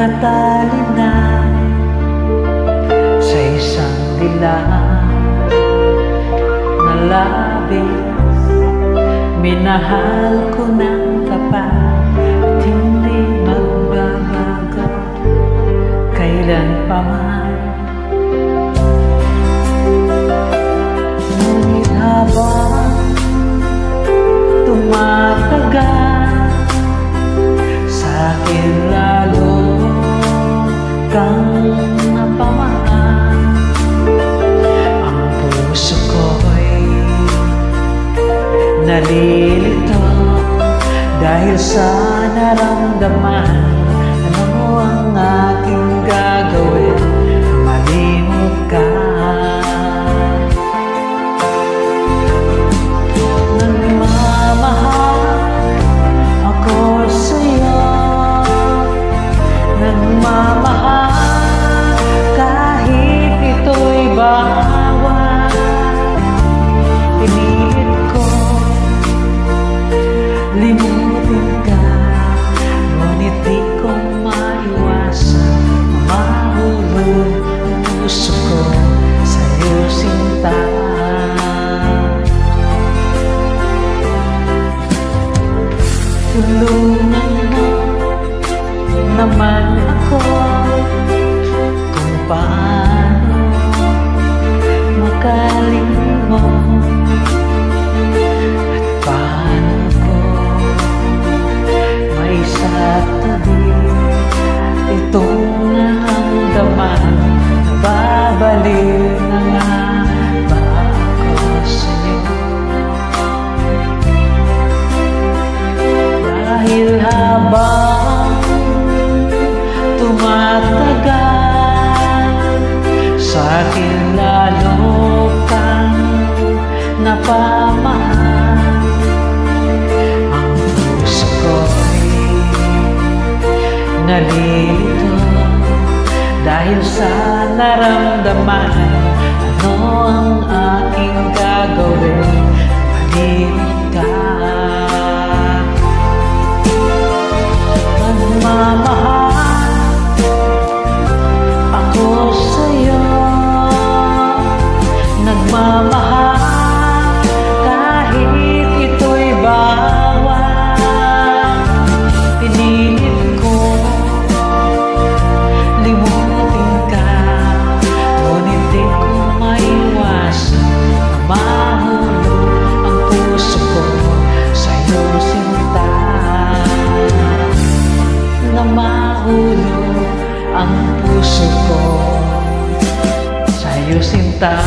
nakatali na sa isang dilag na labis. Minahal ko ng tapat at hindi magbabago kailan pa man. Ngunit habang tumatagal, sa'kin lalo kang napamahal. Ang puso ko'y nalilito dahil sa naramdaman. Ano ang aking gagawin? Malimot ka. Nagmamahal ako sa'yo, nagmamahal kahit ito'y bawal. Pinilit ko limutin ka, ngunit di ko maiwasan mahulog ang puso ko sa'yo, sinta. Tulungan mo naman ako kung paano makalimot at paano ko maisatabi itong naramdaman. Nababaliw na nga ba ako sa'yo? Dahil habang tumatagal, sa'kin lalo kang napamahal. Ang puso ko'y nalilito dahil sa naramdaman. Ano ang aking gagawin? Malimot ka. Nagmamahal ako sa'yo, nagmamahal kahit ito'y bawal. Pinilit ko limutin ka, ngunit di ko maiwasan na mahulog ang puso ko sa'yo, sinta. Na mahulog ang puso ko sa'yo, sinta.